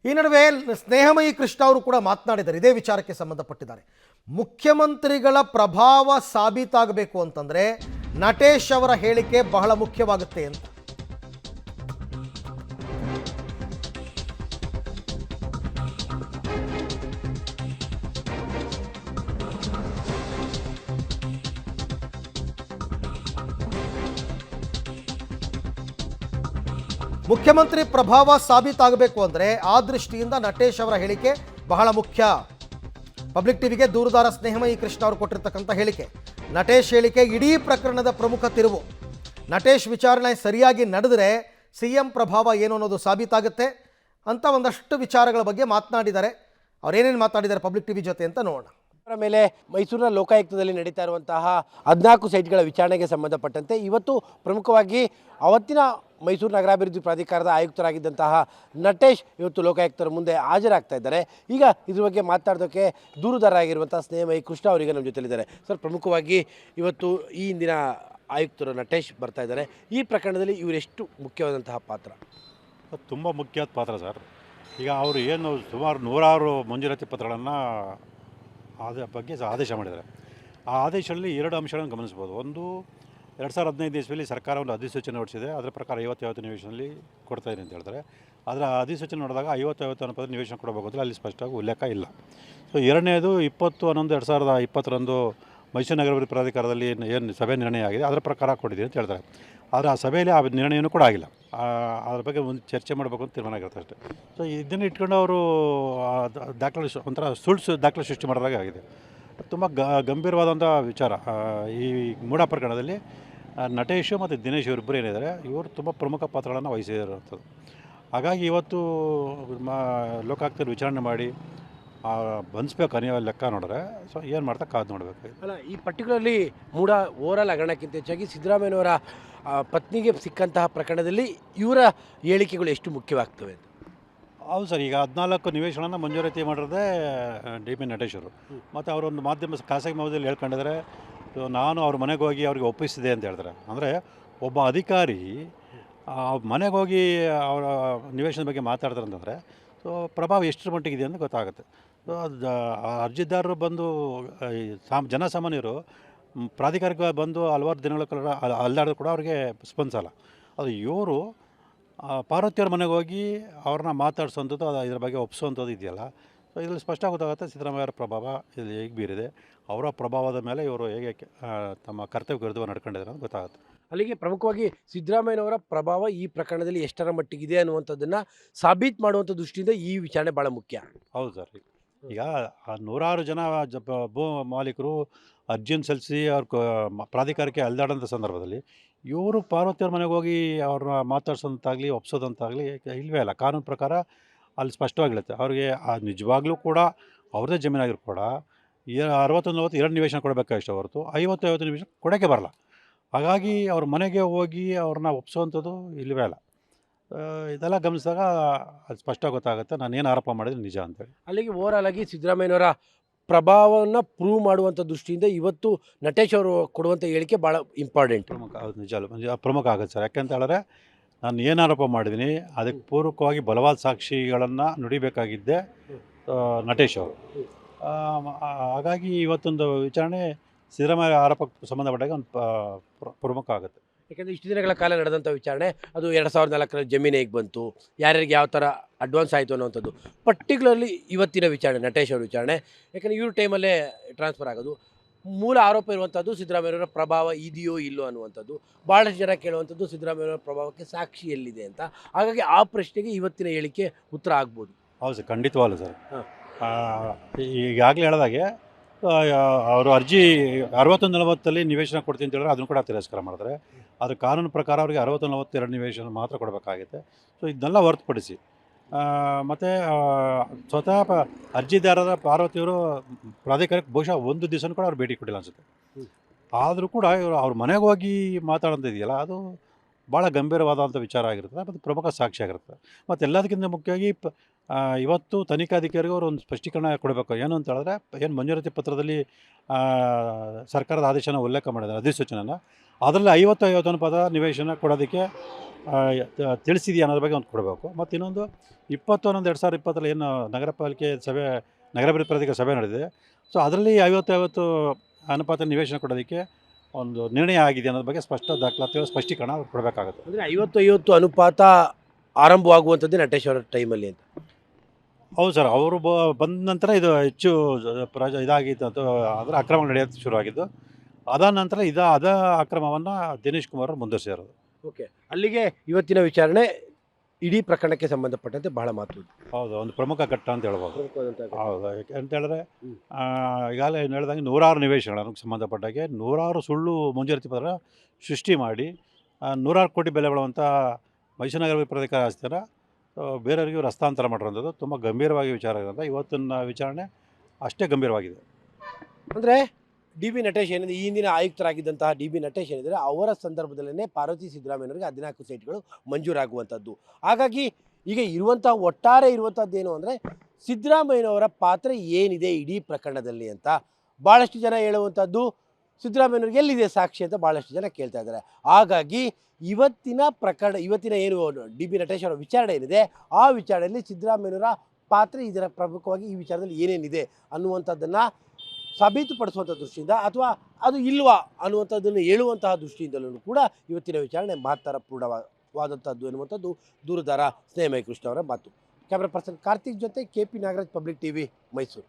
ಈ ನಡುವೆ ಸ್ನೇಹಮಯಿ ಕೃಷ್ಣ ಅವರು ಕೂಡ ಮಾತನಾಡಿದ್ದಾರೆ, ಇದೇ ವಿಚಾರಕ್ಕೆ ಸಂಬಂಧಪಟ್ಟಿದ್ದಾರೆ. ಮುಖ್ಯಮಂತ್ರಿಗಳ ಪ್ರಭಾವ ಸಾಬೀತಾಗಬೇಕು ಅಂತಂದ್ರೆ ನಟೇಶ್ ಅವರ ಹೇಳಿಕೆ ಬಹಳ ಮುಖ್ಯವಾಗುತ್ತೆ ಅಂತ. ಮುಖ್ಯಮಂತ್ರಿ ಪ್ರಭಾವ ಸಾಬೀತಾಗಬೇಕು ಅಂದರೆ ಆ ದೃಷ್ಟಿಯಿಂದ ನಟೇಶ್ ಅವರ ಹೇಳಿಕೆ ಬಹಳ ಮುಖ್ಯ. ಪಬ್ಲಿಕ್ ಟಿವಿಗೆ ದೂರುದಾರ ಸ್ನೇಹಮಯಿ ಕೃಷ್ಣ ಅವರು ಕೊಟ್ಟಿರ್ತಕ್ಕಂಥ ಹೇಳಿಕೆ, ನಟೇಶ್ ಹೇಳಿಕೆ ಇಡೀ ಪ್ರಕರಣದ ಪ್ರಮುಖ ತಿರುವು. ನಟೇಶ್ ವಿಚಾರಣೆ ಸರಿಯಾಗಿ ನಡೆದರೆ ಸಿಎಂ ಪ್ರಭಾವ ಏನು ಅನ್ನೋದು ಸಾಬೀತಾಗುತ್ತೆ ಅಂತ ಒಂದಷ್ಟು ವಿಚಾರಗಳ ಬಗ್ಗೆ ಮಾತನಾಡಿದ್ದಾರೆ. ಅವರೇನೇನು ಮಾತನಾಡಿದ್ದಾರೆ ಪಬ್ಲಿಕ್ ಟಿವಿ ಜೊತೆ ಅಂತ ನೋಡೋಣ. ಮೇಲೆ ಮೈಸೂರಿನ ಲೋಕಾಯುಕ್ತದಲ್ಲಿ ನಡೀತಾ ಇರುವಂತಹ 14 ಸೈಟ್ಗಳ ವಿಚಾರಣೆಗೆ ಸಂಬಂಧಪಟ್ಟಂತೆ ಇವತ್ತು ಪ್ರಮುಖವಾಗಿ ಅವತ್ತಿನ ಮೈಸೂರು ನಗರಾಭಿವೃದ್ಧಿ ಪ್ರಾಧಿಕಾರದ ಆಯುಕ್ತರಾಗಿದ್ದಂತಹ ನಟೇಶ್ ಇವತ್ತು ಲೋಕಾಯುಕ್ತರ ಮುಂದೆ ಹಾಜರಾಗ್ತಾ ಇದ್ದಾರೆ. ಈಗ ಇದ್ರ ಬಗ್ಗೆ ಮಾತಾಡೋದಕ್ಕೆ ದೂರುದಾರರಾಗಿರುವಂಥ ಸ್ನೇಹಮಯಿ ಕೃಷ್ಣ ಅವರಿಗೆ ನಮ್ಮ ಜೊತೆಲಿದ್ದಾರೆ. ಸರ್, ಪ್ರಮುಖವಾಗಿ ಇವತ್ತು ಈ ಹಿಂದಿನ ಆಯುಕ್ತರು ನಟೇಶ್ ಬರ್ತಾ ಇದ್ದಾರೆ. ಈ ಪ್ರಕರಣದಲ್ಲಿ ಇವರೆಷ್ಟು ಮುಖ್ಯವಾದಂತಹ ಪಾತ್ರ? ತುಂಬ ಮುಖ್ಯವಾದ ಪಾತ್ರ ಸರ್. ಈಗ ಅವರು ಏನು ಸುಮಾರು 100 ಮಂಜೂರಾತಿ ಪತ್ರಗಳನ್ನು ಬಗ್ಗೆ ಆದೇಶ ಮಾಡಿದ್ದಾರೆ. ಆ ಆದೇಶದಲ್ಲಿ 2 ಅಂಶಗಳನ್ನು ಗಮನಿಸ್ಬೋದು. ಒಂದು, 2015 ಇಸ್ವಿಯಲ್ಲಿ ಸರ್ಕಾರ ಒಂದು ಅಧಿಸೂಚನೆ ಹೊರಡಿಸಿದೆ. ಅದರ ಪ್ರಕಾರ 50-50 ನಿವೇಶನಲ್ಲಿ ಕೊಡ್ತಾ ಇದೆ ಅಂತ ಹೇಳ್ತಾರೆ. ಅದರ ಅಧಿಸೂಚನೆ ನೋಡಿದಾಗ 50-50 ಅನುಪಾತ ನಿವೇಶನ ಕೊಡಬೇಕು ಅಂತ ಅಲ್ಲಿ ಸ್ಪಷ್ಟವಾಗಿ ಉಲ್ಲೇಖ ಇಲ್ಲ. ಸೊ ಎರಡನೇದು 20/11/2020 ಮೈಸೂರು ನಗರಾಭಿವೃದ್ಧಿ ಪ್ರಾಧಿಕಾರದಲ್ಲಿ ಏನು ಸಭೆ ನಿರ್ಣಯ ಆಗಿದೆ ಅದರ ಪ್ರಕಾರ ಕೊಟ್ಟಿದೆ ಅಂತ ಹೇಳ್ತಾರೆ. ಆದರೆ ಆ ಸಭೆಯಲ್ಲಿ ಆ ನಿರ್ಣಯನೂ ಕೂಡ ಆಗಿಲ್ಲ. ಅದ್ರ ಬಗ್ಗೆ ಒಂದು ಚರ್ಚೆ ಮಾಡಬೇಕು ಅಂತ ತೀರ್ಮಾನ ಆಗಿರುತ್ತೆ ಅಷ್ಟೇ. ಸೊ ಇದನ್ನು ಇಟ್ಕೊಂಡು ಅವರು ದಾಖಲೆ ಒಂಥರ ಸುಳ್ಳು ದಾಖಲೆ ಸೃಷ್ಟಿ ಮಾಡೋದಾಗ ಆಗಿದೆ. ತುಂಬ ಗಂಭೀರವಾದಂಥ ವಿಚಾರ. ಈ ಮೂಢ ಪ್ರಕರಣದಲ್ಲಿ ನಟೇಶು ಮತ್ತು ದಿನೇಶ್ ಇವರಿಬ್ಬರು ಏನಿದ್ದಾರೆ, ಇವರು ತುಂಬ ಪ್ರಮುಖ ಪಾತ್ರಗಳನ್ನು ವಹಿಸಿರುವಂಥದ್ದು. ಹಾಗಾಗಿ ಇವತ್ತು ಲೋಕಾಯುಕ್ತರು ವಿಚಾರಣೆ ಮಾಡಿ ಬಂಧಿಸ್ಬೇಕು ಅನ್ನೋ ಲೆಕ್ಕ ನೋಡಿದ್ರೆ ಸೊ ಏನು ಮಾಡ್ತಾ ಕಾದು ನೋಡಬೇಕು. ಅಲ್ಲ, ಈ ಪರ್ಟಿಕ್ಯುಲರ್ಲಿ ಮೂಢ ಓವರಾಲ್ ಹಗರಣಕ್ಕಿಂತ ಹೆಚ್ಚಾಗಿ ಸಿದ್ದರಾಮಯ್ಯನವರ ಪತ್ನಿಗೆ ಸಿಕ್ಕಂತಹ ಪ್ರಕರಣದಲ್ಲಿ ಇವರ ಹೇಳಿಕೆಗಳು ಎಷ್ಟು ಮುಖ್ಯವಾಗ್ತವೆ? ಹೌದು ಸರ್. ಈಗ 14 ನಿವೇಶನನ ಮಂಜೂರಾತಿ ಮಾಡಿರೋದೇ ಡಿ.ಪಿ. ನಟೇಶ್ ಅವರು. ಮತ್ತು ಅವರೊಂದು ಮಾಧ್ಯಮ ಖಾಸಗಿ ಮಾಧ್ಯಮದಲ್ಲಿ ಹೇಳ್ಕೊಂಡಿದ್ದಾರೆ, ನಾನು ಅವ್ರ ಮನೆಗೆ ಹೋಗಿ ಅವ್ರಿಗೆ ಒಪ್ಪಿಸಿದೆ ಅಂತ ಹೇಳ್ತಾರೆ. ಅಂದರೆ ಒಬ್ಬ ಅಧಿಕಾರಿ ಮನೆಗೆ ಹೋಗಿ ಅವರ ನಿವೇಶನದ ಬಗ್ಗೆ ಮಾತಾಡ್ತಾರೆ ಅಂತಂದರೆ ಸೊ ಪ್ರಭಾವ ಎಷ್ಟರ ಮಟ್ಟಿಗಿದೆ ಅಂತ ಗೊತ್ತಾಗುತ್ತೆ. ಸೊ ಅರ್ಜಿದಾರರು ಬಂದು ಜನಸಾಮಾನ್ಯರು ಪ್ರಾಧಿಕಾರಕ್ಕೆ ಬಂದು ಹಲವಾರು ದಿನಗಳ ಕಾಲ ಅಲ್ಲಾಡಿದ್ರು ಕೂಡ ಅವ್ರಿಗೆ ಸ್ಪಂದಿಸಲ್ಲ. ಅದು ಇವರು ಪಾರ್ವತಿಯವ್ರ ಮನೆಗೆ ಹೋಗಿ ಅವ್ರನ್ನ ಮಾತಾಡ್ಸೋಂಥದ್ದು, ಇದ್ರ ಬಗ್ಗೆ ಒಪ್ಪಿಸೋವಂಥದ್ದು ಇದೆಯಲ್ಲ. ಸೊ ಇದರಲ್ಲಿ ಸ್ಪಷ್ಟ ಗೊತ್ತಾಗುತ್ತೆ ಸಿದ್ದರಾಮಯ್ಯರ ಪ್ರಭಾವ ಇಲ್ಲಿ ಹೇಗೆ ಬೀರಿದೆ, ಅವರ ಪ್ರಭಾವದ ಮೇಲೆ ಇವರು ಹೇಗೆ ತಮ್ಮ ಕರ್ತವ್ಯ ವಿರುದ್ಧವಾಗಿ ನಡ್ಕೊಂಡಿದ್ದಾರೆ ಅಂತ ಗೊತ್ತಾಗುತ್ತೆ. ಅಲ್ಲಿಗೆ ಪ್ರಮುಖವಾಗಿ ಸಿದ್ದರಾಮಯ್ಯನವರ ಪ್ರಭಾವ ಈ ಪ್ರಕರಣದಲ್ಲಿ ಎಷ್ಟರ ಮಟ್ಟಿಗಿದೆ ಅನ್ನುವಂಥದ್ದನ್ನು ಸಾಬೀತು ಮಾಡುವಂಥ ದೃಷ್ಟಿಯಿಂದ ಈ ವಿಚಾರಣೆ ಭಾಳ ಮುಖ್ಯ. ಹೌದು ಸರ್. ಈಗ 100 ಜನ ಭೂ ಮಾಲೀಕರು ಅರ್ಜಿಯನ್ನು ಸಲ್ಲಿಸಿ ಅವ್ರ ಪ್ರಾಧಿಕಾರಕ್ಕೆ ಅಲ್ದಾಡೋಂಥ ಸಂದರ್ಭದಲ್ಲಿ ಇವರು ಪಾರ್ವತಿಯವ್ರ ಮನೆಗೆ ಹೋಗಿ ಅವ್ರನ್ನ ಮಾತಾಡ್ಸೋದಂತಾಗಲಿ ಒಪ್ಸೋದಂತಾಗಲಿ ಇಲ್ಲವೇ ಇಲ್ಲ. ಕಾನೂನು ಪ್ರಕಾರ ಅಲ್ಲಿ ಸ್ಪಷ್ಟವಾಗಿರುತ್ತೆ. ಅವ್ರಿಗೆ ನಿಜವಾಗ್ಲೂ ಕೂಡ ಅವ್ರದ್ದೇ ಜಮೀನಾಗಿರು ಕೂಡ 60-40 ನಿವೇಶನ ಕೊಡಬೇಕಾಗಿಷ್ಟ ಹೊರತು 50-50 ನಿವೇಶನ ಕೊಡೋಕ್ಕೆ ಬರಲ್ಲ. ಹಾಗಾಗಿ ಅವ್ರ ಮನೆಗೆ ಹೋಗಿ ಅವ್ರನ್ನ ಒಪ್ಸೋವಂಥದ್ದು ಇಲ್ಲವೇ ಇಲ್ಲ. ಇದೆಲ್ಲ ಗಮನಿಸಿದಾಗ ಅದು ಸ್ಪಷ್ಟ ಗೊತ್ತಾಗುತ್ತೆ ನಾನು ಏನು ಆರೋಪ ಮಾಡಿದ್ರೆ ನಿಜ ಅಂತೇಳಿ. ಅಲ್ಲಿಗೆ ಓವರಾಲ್ ಆಗಿ ಸಿದ್ದರಾಮಯ್ಯನವರ ಪ್ರಭಾವವನ್ನು ಪ್ರೂವ್ ಮಾಡುವಂಥ ದೃಷ್ಟಿಯಿಂದ ಇವತ್ತು ನಟೇಶ್ ಅವರು ಕೊಡುವಂಥ ಹೇಳಿಕೆ ಭಾಳ ಇಂಪಾರ್ಟೆಂಟ್, ಪ್ರಮುಖ. ಹೌದು, ನಿಜ ಪ್ರಮುಖ ಆಗುತ್ತೆ ಸರ್. ಯಾಕೆಂತ ಹೇಳಿದ್ರೆ ನಾನು ಏನು ಆರೋಪ ಮಾಡಿದ್ದೀನಿ ಅದಕ್ಕೆ ಪೂರ್ವಕವಾಗಿ ಬಲವಾದ ಸಾಕ್ಷಿಗಳನ್ನು ನುಡಿಬೇಕಾಗಿದ್ದೆ ನಟೇಶ್ ಅವರು. ಹಾಗಾಗಿ ಇವತ್ತೊಂದು ವಿಚಾರಣೆ ಸಿದ್ದರಾಮಯ್ಯ ಆರೋಪಕ್ಕೆ ಸಂಬಂಧಪಟ್ಟಾಗ ಒಂದು ಪ್ರಮುಖ ಆಗುತ್ತೆ. ಯಾಕೆಂದರೆ ಇಷ್ಟು ದಿನಗಳ ಕಾಲ ನಡೆದಂಥ ವಿಚಾರಣೆ ಅದು 2004 ಜಮೀನು ಹೇಗೆ ಬಂತು, ಯಾರ್ಯಾರಿಗೆ ಯಾವ ಥರ ಅಡ್ವಾನ್ಸ್ ಆಯಿತು ಅನ್ನೋವಂಥದ್ದು. ಪರ್ಟಿಕ್ಯುಲರ್ಲಿ ಇವತ್ತಿನ ವಿಚಾರಣೆ ನಟೇಶ್ ಅವ್ರ ವಿಚಾರಣೆ, ಯಾಕೆಂದರೆ ಇವ್ರ ಟೈಮಲ್ಲೇ ಟ್ರಾನ್ಸ್ಫರ್ ಆಗೋದು. ಮೂಲ ಆರೋಪ ಇರುವಂಥದ್ದು ಸಿದ್ದರಾಮಯ್ಯನವರ ಪ್ರಭಾವ ಇದೆಯೋ ಇಲ್ಲೋ ಅನ್ನುವಂಥದ್ದು. ಭಾಳಷ್ಟು ಜನ ಕೇಳುವಂಥದ್ದು ಸಿದ್ದರಾಮಯ್ಯನವರ ಪ್ರಭಾವಕ್ಕೆ ಸಾಕ್ಷಿ ಎಲ್ಲಿದೆ ಅಂತ. ಹಾಗಾಗಿ ಆ ಪ್ರಶ್ನೆಗೆ ಇವತ್ತಿನ ಹೇಳಿಕೆ ಉತ್ತರ ಆಗ್ಬೋದು. ಹೌದು ಸರ್, ಖಂಡಿತವಾಗಲ್ಲ ಸರ್. ಈಗಾಗಲೇ ಹೇಳಿದಾಗೆ ಅವರು ಅರ್ಜಿ 60-40 ನಿವೇಶನ ಕೊಡ್ತೀನಿ ಅಂತ ಹೇಳಿದ್ರೆ ಅದನ್ನು ಕೂಡ ತಿರಸ್ಕಾರ ಮಾಡ್ತಾರೆ. ಆದರೆ ಕಾನೂನು ಪ್ರಕಾರ ಅವರಿಗೆ 60-42 ನಿವೇಶನ ಮಾತ್ರ ಕೊಡಬೇಕಾಗುತ್ತೆ. ಸೊ ಇದನ್ನೆಲ್ಲ ಹೊರತುಪಡಿಸಿ ಮತ್ತು ಸ್ವತಃ ಅರ್ಜಿದಾರರ ಪಾರ್ವತಿಯವರು ಪ್ರಾಧಿಕಾರಕ್ಕೆ ಬಹುಶಃ ಒಂದು ದಿವಸ ಕೂಡ ಅವ್ರು ಭೇಟಿ ಕೊಟ್ಟಿಲ್ಲ ಅನಿಸುತ್ತೆ. ಆದರೂ ಕೂಡ ಇವರು ಅವ್ರ ಮನೆಗೆ ಹೋಗಿ ಮಾತಾಡೋಂಥದ್ದಿದೆಯಲ್ಲ ಅದು ಭಾಳ ಗಂಭೀರವಾದಂಥ ವಿಚಾರ ಆಗಿರ್ತದೆ ಮತ್ತು ಪ್ರಮುಖ ಸಾಕ್ಷಿ ಆಗಿರ್ತದೆ. ಮತ್ತು ಎಲ್ಲದಕ್ಕಿಂತ ಮುಖ್ಯವಾಗಿ ಇವತ್ತು ತನಿಖಾಧಿಕಾರಿಗೂ ಅವರು ಒಂದು ಸ್ಪಷ್ಟೀಕರಣ ಕೊಡಬೇಕು. ಏನು ಅಂತ ಹೇಳಿದ್ರೆ, ಏನು ಮಂಜೂರಾತಿ ಪತ್ರದಲ್ಲಿ ಸರ್ಕಾರದ ಆದೇಶನ ಉಲ್ಲೇಖ ಮಾಡಿದ್ದಾರೆ, ಅಧಿಸೂಚನೆನ, ಅದರಲ್ಲಿ 50-50 ಅನುಪಾತ ನಿವೇಶನ ಕೊಡೋದಕ್ಕೆ ತಿಳಿಸಿದೆಯಾ ಅನ್ನೋದ್ರ ಬಗ್ಗೆ ಒಂದು ಕೊಡಬೇಕು. ಮತ್ತು ಇನ್ನೊಂದು 20/11/2020 ಏನು ನಗರ ಪಾಲಿಕೆ ಸಭೆ, ನಗರಾಭಿವೃದ್ಧಿ ಪ್ರಾಧಿಕಾರ ಸಭೆ ನಡೆದಿದೆ. ಸೊ ಅದರಲ್ಲಿ 50-50 ಅನುಪಾತ ನಿವೇಶನ ಕೊಡೋದಕ್ಕೆ ಒಂದು ನಿರ್ಣಯ ಆಗಿದೆ ಅನ್ನೋದ್ರ ಬಗ್ಗೆ ಸ್ಪಷ್ಟ ದಾಖಲಾತಿಗಳ ಸ್ಪಷ್ಟೀಕರಣ ಅವ್ರು ಕೊಡಬೇಕಾಗುತ್ತೆ. ಅಂದರೆ 50-50 ಅನುಪಾತ ಆರಂಭವಾಗುವಂಥದ್ದೇ ನಟೇಶ್ ಅವರ ಟೈಮಲ್ಲಿ ಅಂತ. ಹೌದು ಸರ್, ಅವರು ಬಂದ ನಂತರ ಇದು ಹೆಚ್ಚು ಇದಾಗಿತ್ತು ಅಂತ, ಅಂದರೆ ಅಕ್ರಮ ನಡೆಯೋದು ಶುರುವಾಗಿದ್ದು. ಅದಾದ ನಂತರ ಅದ ಅಕ್ರಮವನ್ನು ದಿನೇಶ್ ಕುಮಾರ್ ಅವರು ಮುಂದುವರಿಸಿರೋದು. ಓಕೆ, ಅಲ್ಲಿಗೆ ಇವತ್ತಿನ ವಿಚಾರಣೆ ಇಡೀ ಪ್ರಕರಣಕ್ಕೆ ಸಂಬಂಧಪಟ್ಟಂತೆ ಬಹಳ ಮಹತ್ವದ್ದು. ಹೌದು, ಒಂದು ಪ್ರಮುಖ ಘಟ್ಟ ಅಂತ ಹೇಳ್ಬೋದು. ಹೌದು, ಯಾಕೆ ಅಂತ ಹೇಳಿದ್ರೆ ಈಗಾಗಲೇ ಹೇಳಿದಂಗೆ 100 ನಿವೇಶನಗಳಿಗೆ ಸಂಬಂಧಪಟ್ಟಾಗೆ 100 ಸುಳ್ಳು ಮಂಜೂರಾತಿ ಪತ್ರ ಸೃಷ್ಟಿ ಮಾಡಿ 100 ಕೋಟಿ ಬೆಲೆ ಬಾಳುವಂಥ ಮೈಸೂರು ನಗರಾಭಿವೃದ್ಧಿ ಪ್ರಾಧಿಕಾರ ಆಸ್ತಿಯನ್ನು ಬೇರೆಯವರಿಗೆ ಇವರು ಹಸ್ತಾಂತರ ಮಾಡಿರೋಂಥದ್ದು ತುಂಬ ಗಂಭೀರವಾಗಿ ವಿಚಾರ ಇರೋದು. ಇವತ್ತಿನ ವಿಚಾರಣೆ ಅಷ್ಟೇ ಗಂಭೀರವಾಗಿದೆ. ಅಂದರೆ ಡಿ ಬಿ ನಟೇಶ್ ಏನಿದೆ, ಈ ಹಿಂದಿನ ಆಯುಕ್ತರಾಗಿದ್ದಂತಹ ಡಿ ಬಿ ನಟೇಶ್ ಏನಿದ್ದಾರೆ, ಅವರ ಸಂದರ್ಭದಲ್ಲೇ ಪಾರ್ವತಿ ಸಿದ್ದರಾಮಯ್ಯನವರಿಗೆ 14 ಸೈಟ್ಗಳು ಮಂಜೂರಾಗುವಂಥದ್ದು. ಹಾಗಾಗಿ ಈಗ ಒಟ್ಟಾರೆ ಇರುವಂಥದ್ದೇನು ಅಂದರೆ, ಸಿದ್ದರಾಮಯ್ಯನವರ ಪಾತ್ರ ಏನಿದೆ ಇಡೀ ಪ್ರಕರಣದಲ್ಲಿ ಅಂತ ಭಾಳಷ್ಟು ಜನ ಹೇಳುವಂಥದ್ದು, ಸಿದ್ದರಾಮಯ್ಯನವ್ರಿಗೆ ಎಲ್ಲಿದೆ ಸಾಕ್ಷಿ ಅಂತ ಭಾಳಷ್ಟು ಜನ ಕೇಳ್ತಾ ಇದ್ದಾರೆ. ಹಾಗಾಗಿ ಇವತ್ತಿನ ಏನು ಡಿ ಬಿ ನಟೇಶ್ ಅವರ ವಿಚಾರಣೆ ಏನಿದೆ, ಆ ವಿಚಾರಣೆಯಲ್ಲಿ ಸಿದ್ದರಾಮಯ್ಯನವರ ಪಾತ್ರ ಇದರ ಪ್ರಮುಖವಾಗಿ ಈ ವಿಚಾರದಲ್ಲಿ ಏನೇನಿದೆ ಅನ್ನುವಂಥದ್ದನ್ನು ಸಾಬೀತುಪಡಿಸುವಂಥ ದೃಷ್ಟಿಯಿಂದ, ಅಥವಾ ಅದು ಇಲ್ವಾ ಅನ್ನುವಂಥದ್ದನ್ನು ಹೇಳುವಂತಹ ದೃಷ್ಟಿಯಿಂದಲೂ ಕೂಡ ಇವತ್ತಿನ ವಿಚಾರಣೆ ಮಹತ್ತರಪೂರ್ಣವಾದಂಥದ್ದು ಎನ್ನುವಂಥದ್ದು ದೂರುದಾರ ಸ್ನೇಹಮಯ ಕೃಷ್ಣ ಅವರ ಮಾತು. ಕ್ಯಾಮ್ರಾ ಪರ್ಸನ್ ಕಾರ್ತಿಕ್ ಜೊತೆ KP Nagaraj, public TV, Mysuru.